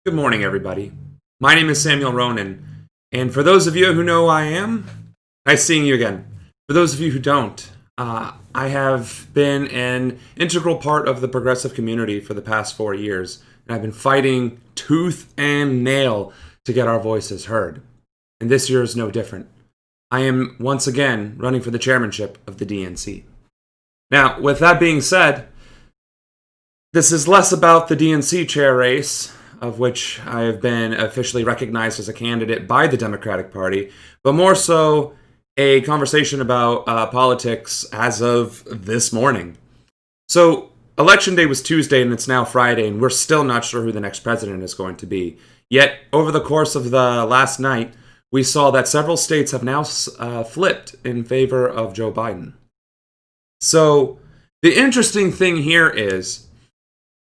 Good morning, everybody. My name is Samuel Ronan, and for those of you who know who I am, nice seeing you again. For those of you who don't, I have been an integral part of the progressive community for the past 4 years, and I've been fighting tooth and nail to get our voices heard. And this year is no different. I am once again running for the chairmanship of the DNC. Now, with that being said, this is less about the DNC chair race, of which I have been officially recognized as a candidate by the Democratic Party, but more so a conversation about politics as of this morning. So, Election Day was Tuesday and it's now Friday, and we're still not sure who the next president is going to be. Yet, over the course of the last night, we saw that several states have now flipped in favor of Joe Biden. So, the interesting thing here is,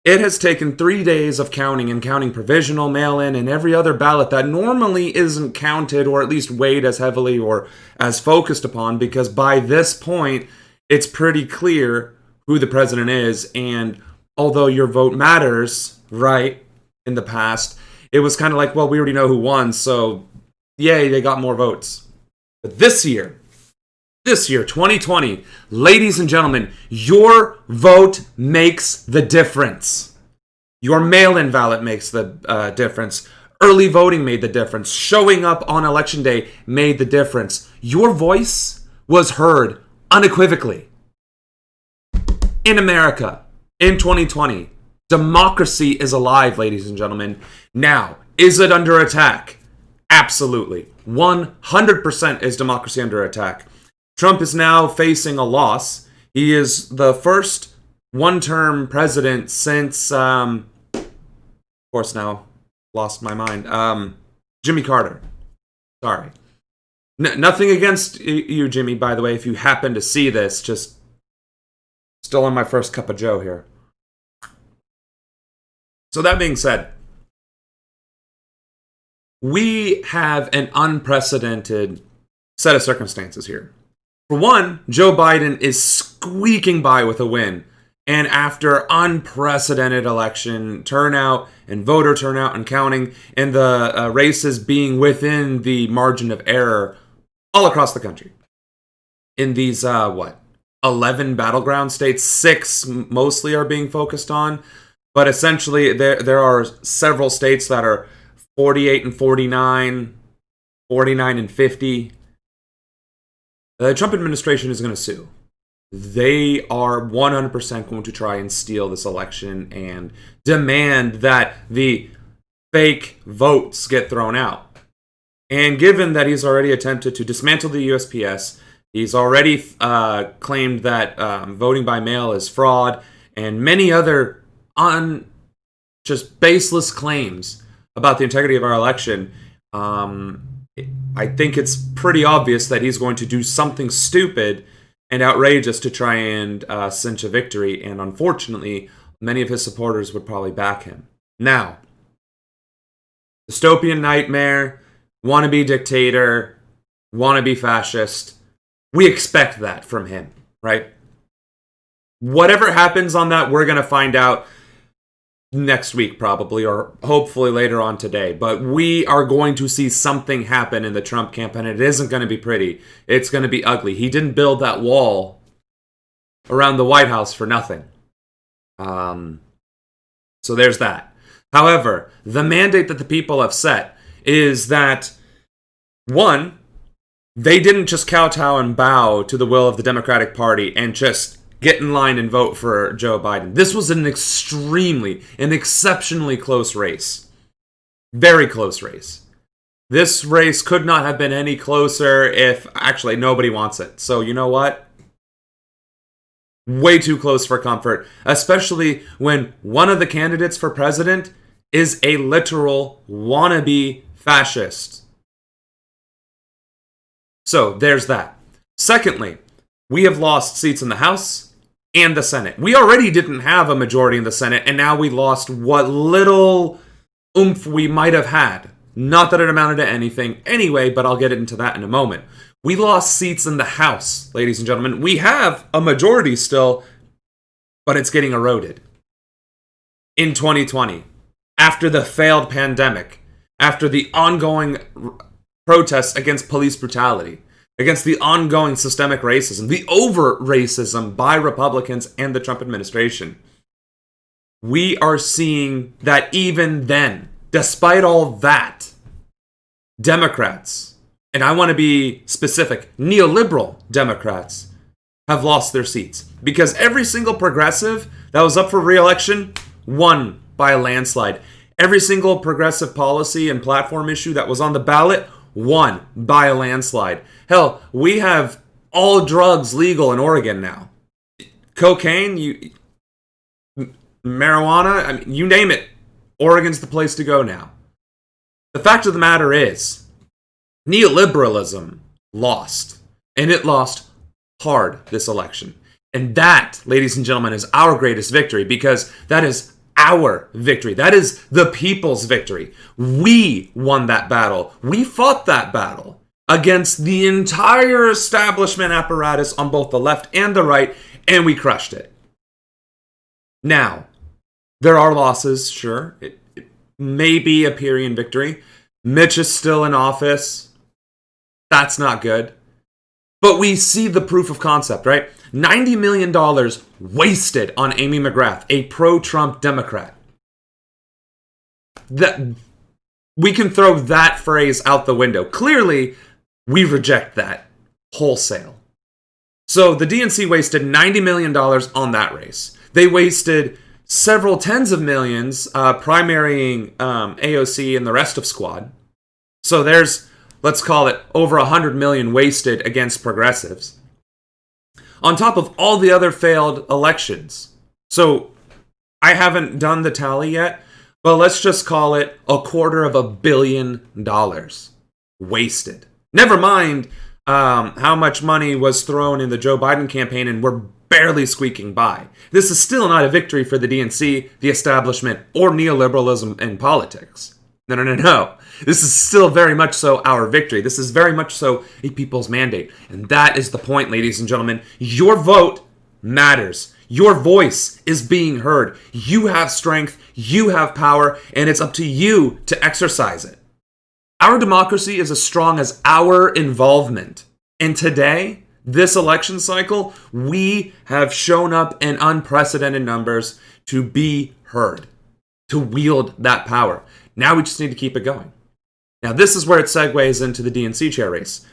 it has taken 3 days of counting and counting provisional, mail-in, and every other ballot that normally isn't counted or at least weighed as heavily or as focused upon, because by this point, it's pretty clear who the president is. And although your vote matters, right, in the past, it was kind of like, well, we already know who won, so yay, they got more votes. But this year, 2020, ladies and gentlemen, your vote makes the difference. Your mail-in ballot makes the difference. Early voting made the difference. Showing up on Election Day made the difference. Your voice was heard unequivocally. In America, in 2020, democracy is alive, ladies and gentlemen. Now, is it under attack? Absolutely. 100% is democracy under attack. Trump is now facing a loss. He is the first one-term president since, of course now, lost my mind, Jimmy Carter. Sorry. Nothing against you, Jimmy, by the way, if you happen to see this, just still on my first cup of joe here. So that being said, we have an unprecedented set of circumstances here. For one, Joe Biden is squeaking by with a win. And after unprecedented election turnout and voter turnout and counting, and the races being within the margin of error all across the country. In these, 11 battleground states, 6 mostly are being focused on. But essentially, there are several states that are 48 and 49, 49 and 50. The Trump administration is going to sue. They are 100% going to try and steal this election and demand that the fake votes get thrown out. And given that he's already attempted to dismantle the USPS, he's already claimed that voting by mail is fraud, and many other just baseless claims about the integrity of our election, I think it's pretty obvious that he's going to do something stupid and outrageous to try and cinch a victory, and unfortunately, many of his supporters would probably back him. Now, dystopian nightmare, wannabe dictator, wannabe fascist, we expect that from him, right? Whatever happens on that, we're going to find out next week probably, or hopefully later on today. But we are going to see something happen in the Trump campaign. It isn't going to be pretty. It's going to be ugly. He didn't build that wall around the White House for nothing. So there's that. However, the mandate that the people have set is that, one, they didn't just kowtow and bow to the will of the Democratic Party and just get in line and vote for Joe Biden. This was an exceptionally close race. Very close race. This race could not have been any closer if actually nobody wants it. So you know what? Way too close for comfort, especially when one of the candidates for president is a literal wannabe fascist. So there's that. Secondly, we have lost seats in the House and the Senate. We already didn't have a majority in the Senate, and now we lost what little oomph we might have had. Not that it amounted to anything anyway, but I'll get into that in a moment. We lost seats in the House, ladies and gentlemen. We have a majority still, but it's getting eroded. In 2020, after the failed pandemic, after the ongoing protests against police brutality, against the ongoing systemic racism, the over racism by Republicans and the Trump administration. We are seeing that even then, despite all that, Democrats, and I want to be specific, neoliberal Democrats, have lost their seats. Because every single progressive that was up for re-election won by a landslide. Every single progressive policy and platform issue that was on the ballot won by a landslide. Hell, we have all drugs legal in Oregon now. Cocaine, marijuana, I mean, you name it. Oregon's the place to go now. The fact of the matter is, neoliberalism lost. And it lost hard this election. And that, ladies and gentlemen, is our greatest victory, because that is our victory. That is the people's victory. We won that battle. We fought that battle against the entire establishment apparatus on both the left and the right, and we crushed it. Now, there are losses, sure. It may be a Pyrrhian victory. Mitch is still in office. That's not good. But we see the proof of concept, right? $90 million wasted on Amy McGrath, a pro-Trump Democrat. That we can throw that phrase out the window. Clearly, we reject that wholesale. So the DNC wasted $90 million on that race. They wasted several tens of millions primarying AOC and the rest of Squad. So there's, let's call it, over $100 million wasted against progressives. On top of all the other failed elections. So I haven't done the tally yet, but let's just call it $250 million wasted. Never mind how much money was thrown in the Joe Biden campaign, and we're barely squeaking by. This is still not a victory for the DNC, the establishment, or neoliberalism in politics. No. This is still very much so our victory. This is very much so a people's mandate. And that is the point, ladies and gentlemen. Your vote matters. Your voice is being heard. You have strength, you have power, and it's up to you to exercise it. Our democracy is as strong as our involvement. And today, this election cycle, we have shown up in unprecedented numbers to be heard, to wield that power. Now we just need to keep it going. Now this is where it segues into the DNC chair race.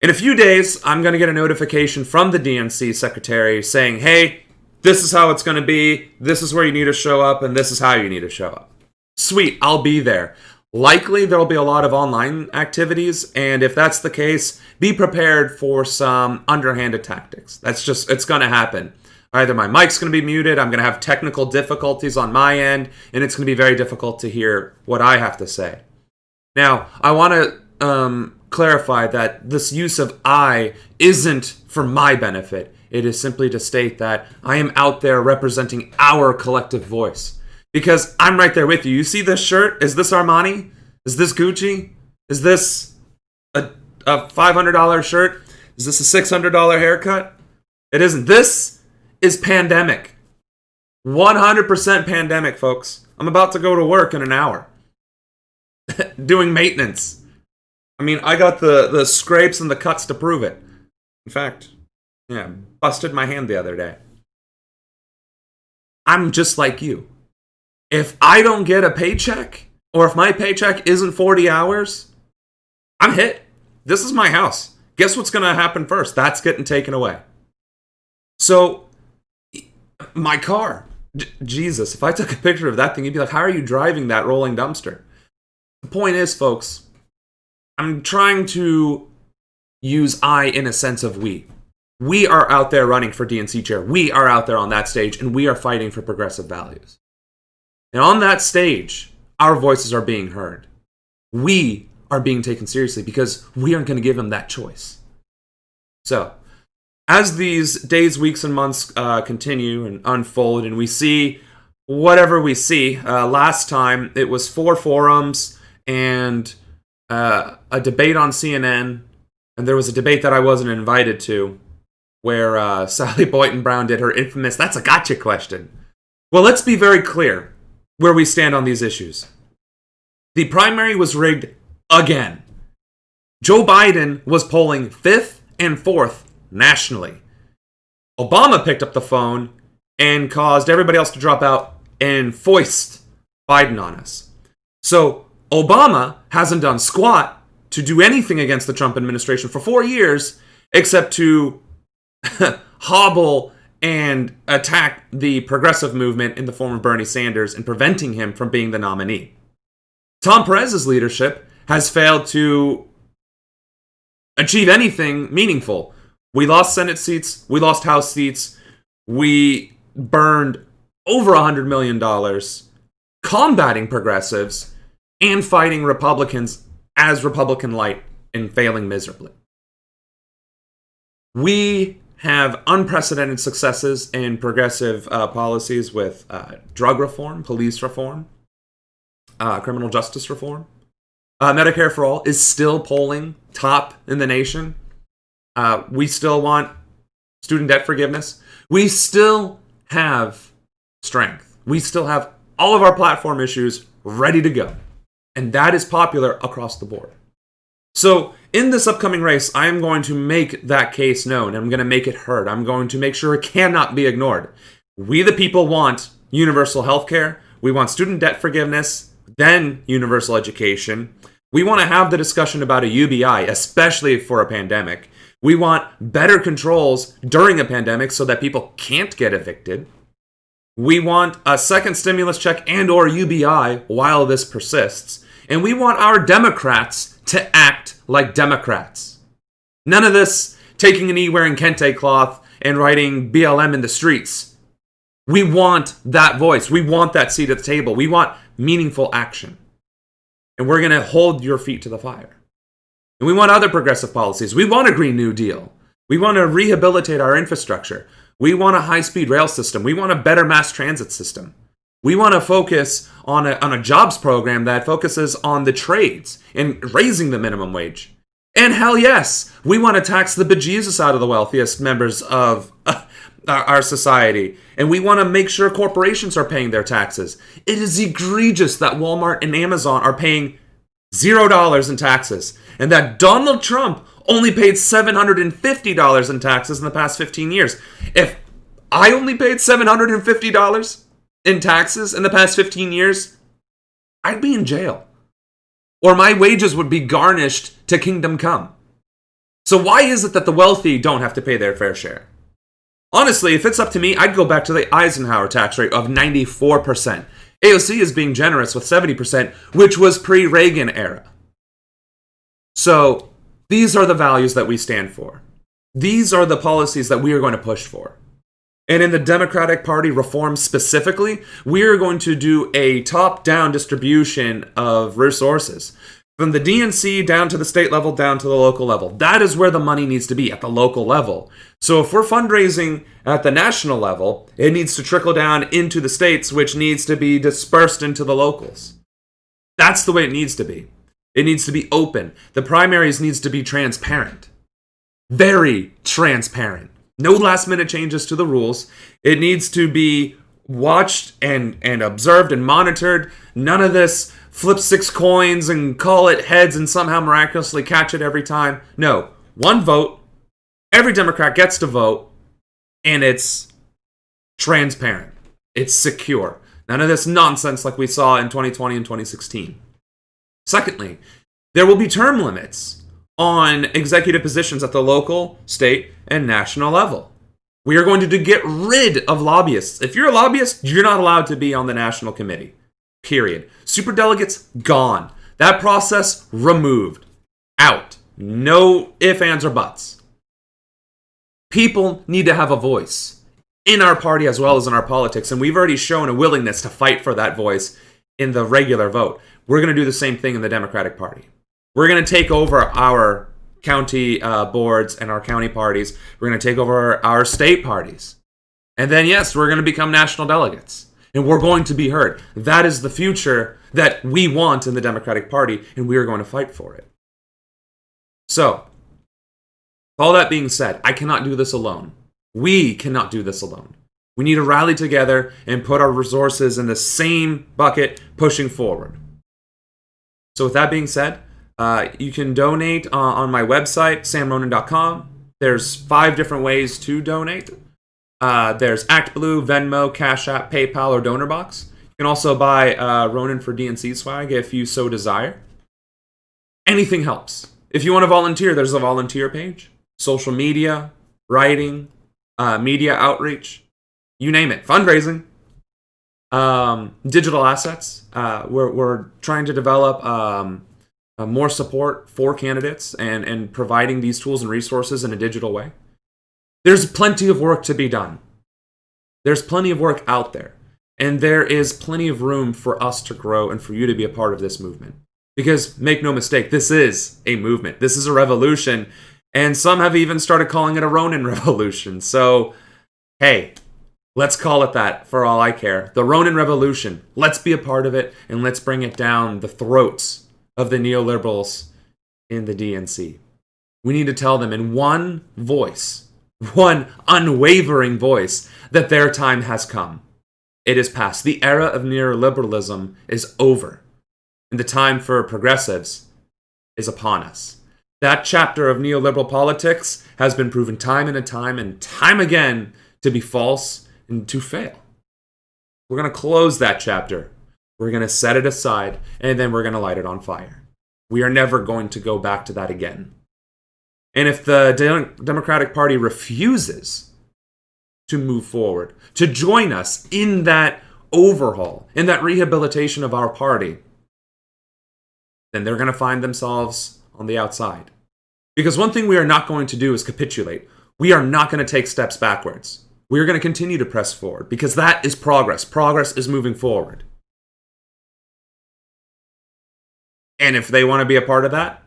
In a few days, I'm going to get a notification from the DNC secretary saying, hey, this is how it's going to be, this is where you need to show up, and this is how you need to show up. Sweet, I'll be there. Likely there will be a lot of online activities, and if that's the case, be prepared for some underhanded tactics. It's going to happen. Either my mic's going to be muted, I'm going to have technical difficulties on my end, and it's going to be very difficult to hear what I have to say. Now, I want to clarify that this use of I isn't for my benefit. It is simply to state that I am out there representing our collective voice. Because I'm right there with you. You see this shirt? Is this Armani? Is this Gucci? Is this a $500 shirt? Is this a $600 haircut? It isn't. This is pandemic. 100% pandemic, folks. I'm about to go to work in an hour. Doing maintenance. I mean, I got the scrapes and the cuts to prove it. In fact, busted my hand the other day. I'm just like you. If I don't get a paycheck, or if my paycheck isn't 40 hours, I'm hit. This is my house. Guess what's going to happen first? That's getting taken away. So, my car. Jesus, if I took a picture of that thing, you'd be like, how are you driving that rolling dumpster? The point is, folks, I'm trying to use I in a sense of we. We are out there running for DNC chair. We are out there on that stage, and we are fighting for progressive values. And on that stage, our voices are being heard. We are being taken seriously because we aren't going to give them that choice. So, as these days, weeks, and months continue and unfold, and we see whatever we see, last time it was 4 forums and a debate on CNN, and there was a debate that I wasn't invited to, where Sally Boynton Brown did her infamous, that's a gotcha question. Well, let's be very clear. where we stand on these issues. The primary was rigged again. Joe Biden was polling 5th and 4th nationally. Obama picked up the phone and caused everybody else to drop out and foist Biden on us. So Obama hasn't done squat to do anything against the Trump administration for 4 years except to hobble and attack the progressive movement in the form of Bernie Sanders and preventing him from being the nominee. Tom Perez's leadership has failed to achieve anything meaningful. We lost Senate seats, we lost House seats, we burned over $100 million combating progressives and fighting Republicans as Republican light and failing miserably. We have unprecedented successes in progressive policies with drug reform, police reform, criminal justice reform. Medicare for All is still polling top in the nation. We still want student debt forgiveness. We still have strength. We still have all of our platform issues ready to go. And that is popular across the board. So in this upcoming race, I am going to make that case known. I'm going to make it heard. I'm going to make sure it cannot be ignored. We the people want universal health care. We want student debt forgiveness, then universal education. We want to have the discussion about a UBI, especially for a pandemic. We want better controls during a pandemic so that people can't get evicted. We want a second stimulus check and or UBI while this persists. And we want our Democrats to act like Democrats. None of this taking a knee wearing kente cloth and writing BLM in the streets. We want that voice. We want that seat at the table. We want meaningful action. And we're going to hold your feet to the fire. And we want other progressive policies. We want a Green New Deal. We want to rehabilitate our infrastructure. We want a high-speed rail system. We want a better mass transit system. We want to focus on a jobs program that focuses on the trades and raising the minimum wage. And hell yes, we want to tax the bejesus out of the wealthiest members of our society. And we want to make sure corporations are paying their taxes. It is egregious that Walmart and Amazon are paying $0 in taxes, and that Donald Trump only paid $750 in taxes in the past 15 years. If I only paid $750 in taxes in the past 15 years, I'd be in jail. Or my wages would be garnished to kingdom come. So why is it that the wealthy don't have to pay their fair share? Honestly, if it's up to me, I'd go back to the Eisenhower tax rate of 94%. AOC is being generous with 70%, which was pre-Reagan era. So these are the values that we stand for. These are the policies that we are going to push for. And in the Democratic Party reform specifically, we are going to do a top-down distribution of resources. From the DNC down to the state level, down to the local level. That is where the money needs to be, at the local level. So if we're fundraising at the national level, it needs to trickle down into the states, which needs to be dispersed into the locals. That's the way it needs to be. It needs to be open. The primaries needs to be transparent. Very transparent. No last-minute changes to the rules. It needs to be watched and observed and monitored. None of this flip 6 coins and call it heads and somehow miraculously catch it every time. No. One vote. Every Democrat gets to vote. And it's transparent. It's secure. None of this nonsense like we saw in 2020 and 2016. Secondly, there will be term limits on executive positions at the local, state, and national level. We are going to get rid of lobbyists. If you're a lobbyist, you're not allowed to be on the national committee. Period. Superdelegates, gone. That process, removed. Out. No ifs, ands, or buts. People need to have a voice in our party as well as in our politics, and we've already shown a willingness to fight for that voice in the regular vote. We're going to do the same thing in the Democratic Party. We're going to take over our county boards and our county parties. We're going to take over our state parties. And then, yes, we're going to become national delegates. And we're going to be heard. That is the future that we want in the Democratic Party, and we are going to fight for it. So, all that being said, I cannot do this alone. We cannot do this alone. We need to rally together and put our resources in the same bucket, pushing forward. So with that being said, you can donate on my website, samronan.com. There's 5 different ways to donate. There's ActBlue, Venmo, Cash App, PayPal, or DonorBox. You can also buy Ronan for DNC swag if you so desire. Anything helps. If you want to volunteer, there's a volunteer page. Social media, writing, media outreach, you name it. Fundraising. Digital assets. We're trying to develop more support for candidates and providing these tools and resources in a digital way. There's plenty of work to be done. There's plenty of work out there. And there is plenty of room for us to grow and for you to be a part of this movement. Because, make no mistake, this is a movement. This is a revolution. And some have even started calling it a Ronan revolution. So, hey, let's call it that for all I care. The Ronan Revolution. Let's be a part of it, and let's bring it down the throats of the neoliberals in the DNC. We need to tell them in one voice, one unwavering voice, that their time has come. It is past. The era of neoliberalism is over, and the time for progressives is upon us. That chapter of neoliberal politics has been proven time and time again to be false and to fail. We're going to close that chapter. We're going to set it aside, and then we're going to light it on fire. We are never going to go back to that again. And if the Democratic Party refuses to move forward, to join us in that overhaul, in that rehabilitation of our party, then they're going to find themselves on the outside. Because one thing we are not going to do is capitulate. We are not going to take steps backwards. We are going to continue to press forward because that is progress. Progress is moving forward. And if they want to be a part of that,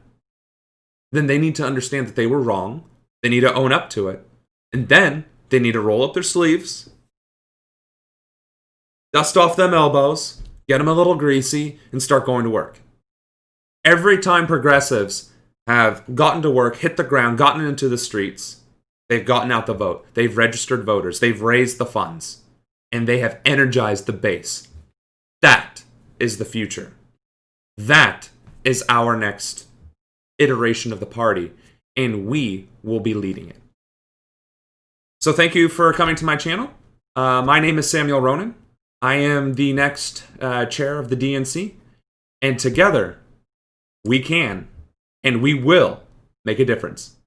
then they need to understand that they were wrong. They need to own up to it. And then they need to roll up their sleeves, dust off them elbows, get them a little greasy, and start going to work. Every time progressives have gotten to work, hit the ground, gotten into the streets, they've gotten out the vote. They've registered voters. They've raised the funds. And they have energized the base. That is the future. That is our next iteration of the party. And we will be leading it. So thank you for coming to my channel. My name is Samuel Ronan. I am the next chair of the DNC. And together, we can and we will make a difference.